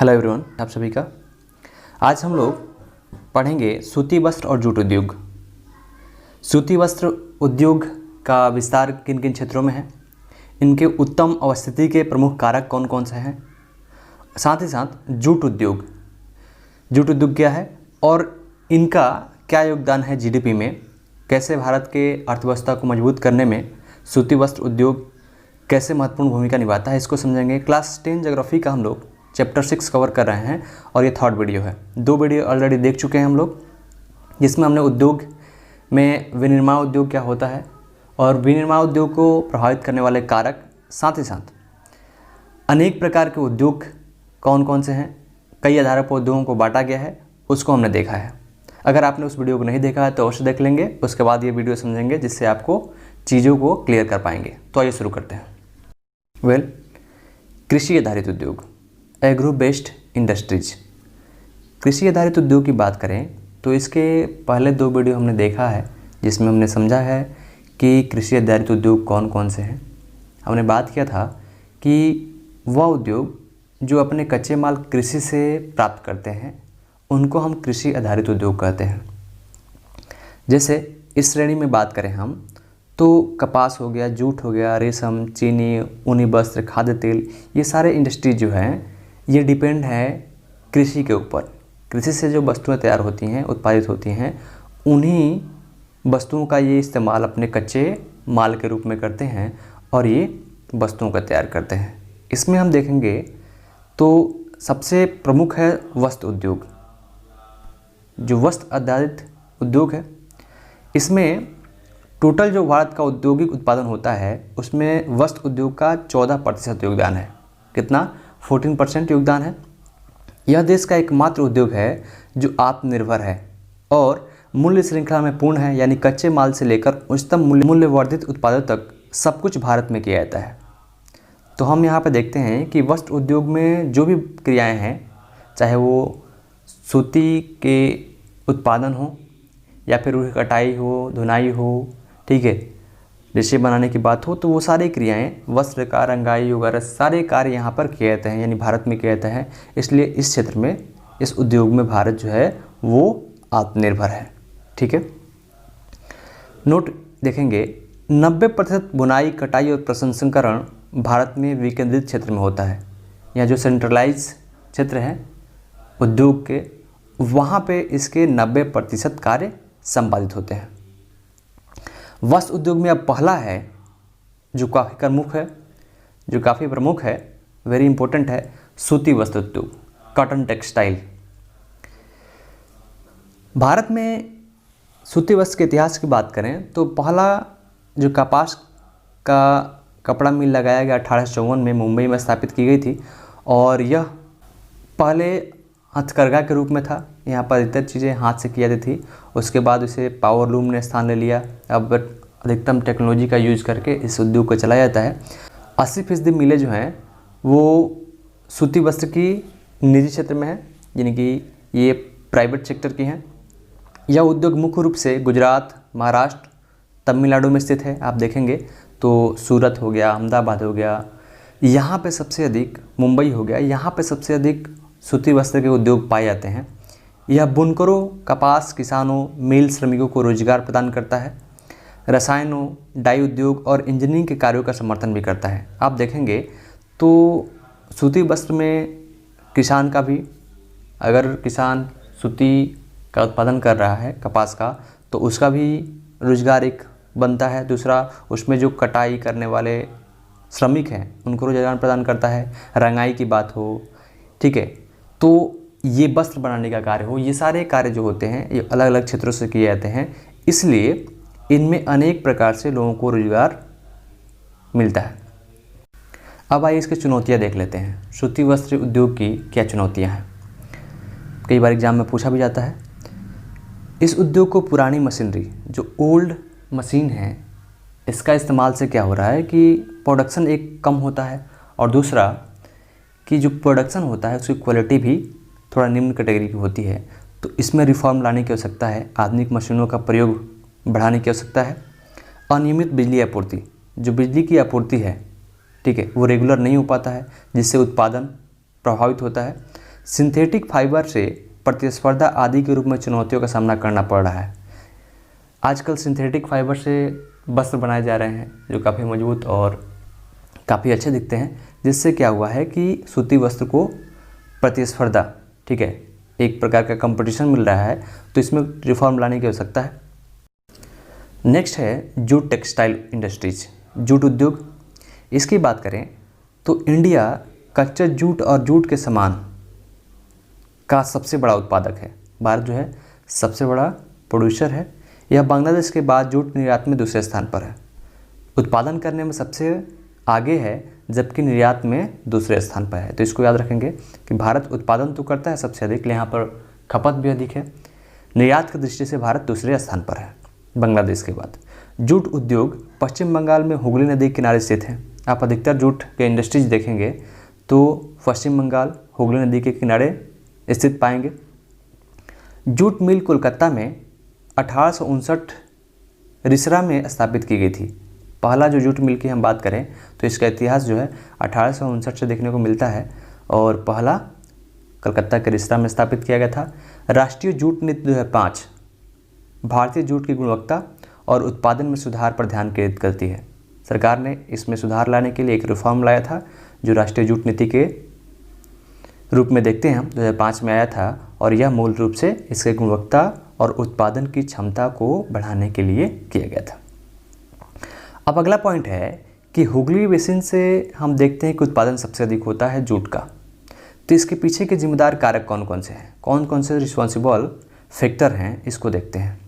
Hello everyone, आप सभी का आज हम लोग पढ़ेंगे सूती वस्त्र और जूट उद्योग। सूती वस्त्र उद्योग का विस्तार किन किन क्षेत्रों में है, इनके उत्तम अवस्थिति के प्रमुख कारक कौन कौन से हैं, साथ ही साथ जूट उद्योग क्या है और इनका क्या योगदान है जीडीपी में, कैसे भारत के अर्थव्यवस्था को मजबूत करने में सूती वस्त्र उद्योग कैसे महत्वपूर्ण भूमिका निभाता है, इसको समझेंगे। क्लास 10 ज्योग्राफी का हम लोग चैप्टर 6 कवर कर रहे हैं और ये थर्ड वीडियो है। 2 वीडियो ऑलरेडी देख चुके हैं हम लोग, जिसमें हमने उद्योग में विनिर्माण उद्योग क्या होता है और विनिर्माण उद्योग को प्रभावित करने वाले कारक, साथ ही साथ अनेक प्रकार के उद्योग कौन कौन से हैं, कई आधारों पर उद्योगों को बांटा गया है, उसको हमने देखा है। अगर आपने उस वीडियो को नहीं देखा है तो अवश्य देख लेंगे, उसके बाद ये वीडियो समझेंगे जिससे आपको चीज़ों को क्लियर कर पाएंगे। तो आइए शुरू करते हैं। कृषि आधारित उद्योग, एग्रो बेस्ड इंडस्ट्रीज। कृषि आधारित उद्योग की बात करें तो इसके पहले 2 वीडियो हमने देखा है, जिसमें हमने समझा है कि कृषि आधारित उद्योग कौन कौन से हैं। हमने बात किया था कि वह उद्योग जो अपने कच्चे माल कृषि से प्राप्त करते हैं उनको हम कृषि आधारित उद्योग कहते हैं। जैसे इस श्रेणी में बात करें हम तो कपास हो गया, जूट हो गया, रेशम, चीनी, ऊनी वस्त्र, खाद्य तेल, ये सारे इंडस्ट्री जो हैं ये डिपेंड है कृषि के ऊपर। कृषि से जो वस्तुएं तैयार होती हैं, उत्पादित होती हैं, उन्हीं वस्तुओं का ये इस्तेमाल अपने कच्चे माल के रूप में करते हैं और ये वस्तुओं का तैयार करते हैं। इसमें हम देखेंगे तो सबसे प्रमुख है वस्त्र उद्योग। जो वस्त्र आधारित उद्योग है, इसमें टोटल जो भारत का औद्योगिक उत्पादन होता है उसमें वस्त्र उद्योग का 14% योगदान है। कितना? 14% योगदान है। यह देश का एकमात्र उद्योग है जो आत्मनिर्भर है और मूल्य श्रृंखला में पूर्ण है, यानी कच्चे माल से लेकर उच्चतम मूल्यवर्धित उत्पादों तक सब कुछ भारत में किया जाता है। तो हम यहाँ पर देखते हैं कि वस्त्र उद्योग में जो भी क्रियाएं हैं, चाहे वो सूती के उत्पादन हो या फिर उसकी कटाई हो, धुनाई हो, ठीक है, रेशे बनाने की बात हो, तो वो सारी क्रियाएं, वस्त्र का रंगाई वगैरह सारे कार्य यहाँ पर किए जाते हैं, यानी भारत में किए जाते हैं। इसलिए इस क्षेत्र में, इस उद्योग में भारत जो है वो आत्मनिर्भर है। ठीक है, नोट देखेंगे 90% बुनाई, कटाई और प्रसंस्करण भारत में विकेंद्रित क्षेत्र में होता है। यहाँ जो सेंट्रलाइज क्षेत्र है उद्योग के, वहाँ पे इसके 90% कार्य संपादित होते हैं। वस्त्र उद्योग में अब पहला है जो काफ़ी प्रमुख है, वेरी इंपॉर्टेंट है, सूती वस्त्र उद्योग, कॉटन टेक्सटाइल। भारत में सूती वस्त्र के इतिहास की बात करें तो पहला जो कपास का कपड़ा मिल लगाया गया 1854 में मुंबई में स्थापित की गई थी और यह पहले हथकरघा के रूप में था। यहाँ पर अधिकतर चीज़ें हाथ से की जाती थी। उसके बाद उसे पावर लूम ने स्थान ले लिया। अब अधिकतम टेक्नोलॉजी का यूज़ करके इस उद्योग को चलाया जाता है। 80% मिलें जो हैं वो सूती वस्त्र की निजी क्षेत्र में है, यानी कि ये प्राइवेट सेक्टर की हैं। यह उद्योग मुख्य रूप से गुजरात, महाराष्ट्र, तमिलनाडु में स्थित है। आप देखेंगे तो सूरत हो गया, अहमदाबाद हो गया, यहाँ पे सबसे अधिक, मुंबई हो गया, यहाँ पे सबसे अधिक सूती वस्त्र के उद्योग पाए जाते हैं। यह बुनकरों, कपास किसानों, मिल श्रमिकों को रोजगार प्रदान करता है। रसायनों, डाई उद्योग और इंजीनियरिंग के कार्यों का समर्थन भी करता है। आप देखेंगे तो सूती वस्त्र में किसान का भी, अगर किसान सूती का उत्पादन कर रहा है कपास का, तो उसका भी रोजगार एक बनता है। दूसरा, उसमें जो कटाई करने वाले श्रमिक हैं उनको रोजगार प्रदान करता है। रंगाई की बात हो, ठीक है, तो ये वस्त्र बनाने का कार्य हो, ये सारे कार्य जो होते हैं ये अलग अलग क्षेत्रों से किए जाते हैं। इसलिए इनमें अनेक प्रकार से लोगों को रोजगार मिलता है। अब आइए इसकी चुनौतियां देख लेते हैं। सूती वस्त्र उद्योग की क्या चुनौतियां हैं, कई बार एग्जाम में पूछा भी जाता है। इस उद्योग को पुरानी मशीनरी, जो ओल्ड मशीन है, इसका इस्तेमाल से क्या हो रहा है कि प्रोडक्शन एक कम होता है और दूसरा कि जो प्रोडक्शन होता है उसकी क्वालिटी भी थोड़ा निम्न कैटेगरी की होती है। तो इसमें रिफॉर्म लाने की आवश्यकता है। आधुनिक मशीनों का प्रयोग बढ़ाने की आवश्यकता है। अनियमित बिजली आपूर्ति, जो बिजली की आपूर्ति है, ठीक है, वो रेगुलर नहीं हो पाता है, जिससे उत्पादन प्रभावित होता है। सिंथेटिक फाइबर से प्रतिस्पर्धा आदि के रूप में चुनौतियों का सामना करना पड़ रहा है। आजकल सिंथेटिक फाइबर से वस्त्र बनाए जा रहे हैं जो काफ़ी मजबूत और काफ़ी अच्छे दिखते हैं, जिससे क्या हुआ है कि सूती वस्त्र को प्रतिस्पर्धा, ठीक है, एक प्रकार का कंपटीशन मिल रहा है, तो इसमें रिफॉर्म लाने की आवश्यकता है। नेक्स्ट है जूट टेक्सटाइल इंडस्ट्रीज, जूट उद्योग। इसकी बात करें तो इंडिया कच्चे जूट और जूट के सामान का सबसे बड़ा उत्पादक है। भारत जो है सबसे बड़ा प्रोड्यूसर है। यह बांग्लादेश के बाद जूट निर्यात में दूसरे स्थान पर है। उत्पादन करने में सबसे आगे है, जबकि निर्यात में दूसरे स्थान पर है। तो इसको याद रखेंगे कि भारत उत्पादन तो करता है सबसे अधिक, यहाँ पर खपत भी अधिक है। निर्यात की दृष्टि से भारत दूसरे स्थान पर है बांग्लादेश के बाद। जूट उद्योग पश्चिम बंगाल में हुगली नदी के किनारे स्थित है। आप अधिकतर जूट के इंडस्ट्रीज देखेंगे तो पश्चिम बंगाल हुगली नदी के किनारे स्थित पाएंगे। जूट मिल कोलकाता में 1859 रिसरा में स्थापित की गई थी। पहला जो जूट मिल की हम बात करें तो इसका इतिहास जो है 1859 से देखने को मिलता है और पहला कलकत्ता के रिसरा में स्थापित किया गया था। राष्ट्रीय जूट नीति 2005 भारतीय जूट की गुणवत्ता और उत्पादन में सुधार पर ध्यान केंद्रित करती है। सरकार ने इसमें सुधार लाने के लिए एक रिफॉर्म लाया था जो राष्ट्रीय जूट नीति के रूप में देखते हैं हम, 2005 में आया था, और यह मूल रूप से इसके गुणवत्ता और उत्पादन की क्षमता को बढ़ाने के लिए किया गया था। अब अगला पॉइंट है कि हुगली बेसिन से हम देखते हैं कि उत्पादन सबसे अधिक होता है जूट का। तो इसके पीछे के जिम्मेदार कारक कौन कौन से हैं, कौन कौन से रिस्पॉन्सिबल फैक्टर हैं, इसको देखते हैं।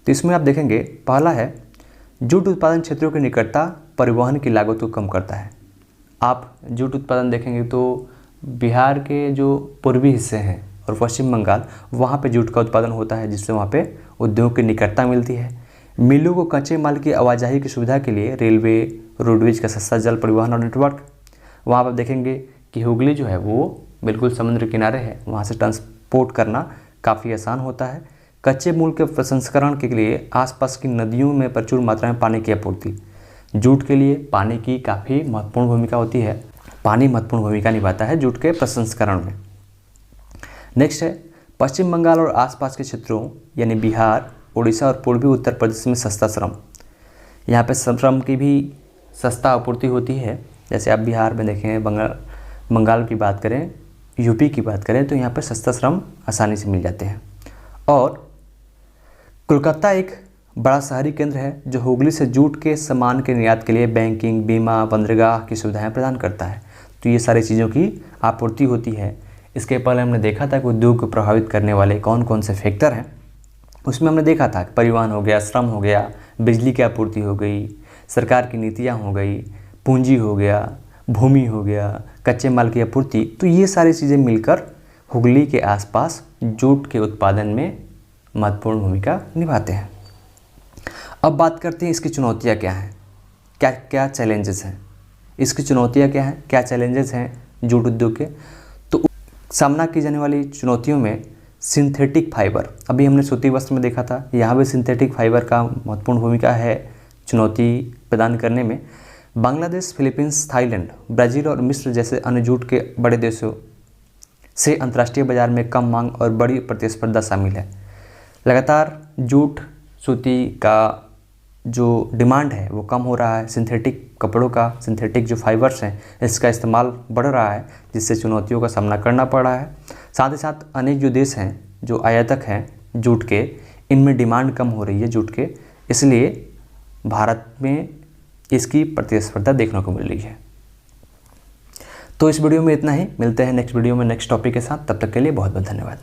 तो इसमें आप देखेंगे पहला है जूट उत्पादन क्षेत्रों की निकटता परिवहन की लागत को कम करता है। आप जूट उत्पादन देखेंगे तो बिहार के जो पूर्वी हिस्से हैं और पश्चिम बंगाल, वहाँ पे जूट का उत्पादन होता है, जिससे वहाँ पे उद्योग की निकटता मिलती है। मिलों को कच्चे माल की आवाजाही की सुविधा के लिए रेलवे, रोडवेज का सस्ता जल परिवहन और नेटवर्क। वहाँ पर देखेंगे कि हुगली जो है वो बिल्कुल समुद्र किनारे है, वहाँ से ट्रांसपोर्ट करना काफ़ी आसान होता है। कच्चे मूल के प्रसंस्करण के लिए आसपास की नदियों में प्रचुर मात्रा में पानी की आपूर्ति। जूट के लिए पानी की काफ़ी महत्वपूर्ण भूमिका होती है। पानी महत्वपूर्ण भूमिका निभाता है जूट के प्रसंस्करण में। नेक्स्ट है पश्चिम बंगाल और आसपास के क्षेत्रों यानी बिहार, उड़ीसा और पूर्वी उत्तर प्रदेश में सस्ता श्रम। यहाँ पे श्रम की भी सस्ता आपूर्ति होती है। जैसे आप बिहार में देखें, बंगाल की बात करें, यूपी की बात करें, तो यहाँ पर सस्ता श्रम आसानी से मिल जाते हैं। और कोलकाता एक बड़ा शहरी केंद्र है जो हुगली से जूट के सामान के निर्यात के लिए बैंकिंग, बीमा, बंदरगाह की सुविधाएं प्रदान करता है। तो ये सारी चीज़ों की आपूर्ति होती है। इसके पहले हमने देखा था कि उद्योग को प्रभावित करने वाले कौन कौन से फैक्टर हैं। उसमें हमने देखा था कि परिवहन हो गया, श्रम हो गया, बिजली की आपूर्ति हो गई, सरकार की नीतियाँ हो गई, पूंजी हो गया, भूमि हो गया, कच्चे माल की आपूर्ति। तो ये सारी चीज़ें मिलकर हुगली के आसपास जूट के उत्पादन में महत्वपूर्ण भूमिका निभाते हैं। अब बात करते हैं इसकी चुनौतियाँ क्या हैं, क्या क्या चैलेंजेस हैं। इसकी चुनौतियाँ क्या हैं, क्या चैलेंजेस हैं जूट उद्योग के। तो सामना की जाने वाली चुनौतियों में सिंथेटिक फाइबर, अभी हमने सूती वस्त्र में देखा था, यहाँ भी सिंथेटिक फाइबर का महत्वपूर्ण भूमिका है चुनौती प्रदान करने में। बांग्लादेश, फिलीपींस, थाईलैंड, ब्राज़ील और मिस्र जैसे अन्य जूट के बड़े देशों से अंतर्राष्ट्रीय बाजार में कम मांग और बड़ी प्रतिस्पर्धा शामिल है। लगातार जूट, सूती का जो डिमांड है वो कम हो रहा है। सिंथेटिक कपड़ों का, सिंथेटिक जो फाइबर्स हैं, इसका इस्तेमाल बढ़ रहा है, जिससे चुनौतियों का सामना करना पड़ रहा है। साथ ही साथ अनेक जो देश हैं जो आयातक हैं जूट के, इनमें डिमांड कम हो रही है जूट के, इसलिए भारत में इसकी प्रतिस्पर्धा देखने को मिल रही है। तो इस वीडियो में इतना ही, मिलते हैं नेक्स्ट वीडियो में नेक्स्ट टॉपिक के साथ। तब तक के लिए बहुत बहुत धन्यवाद।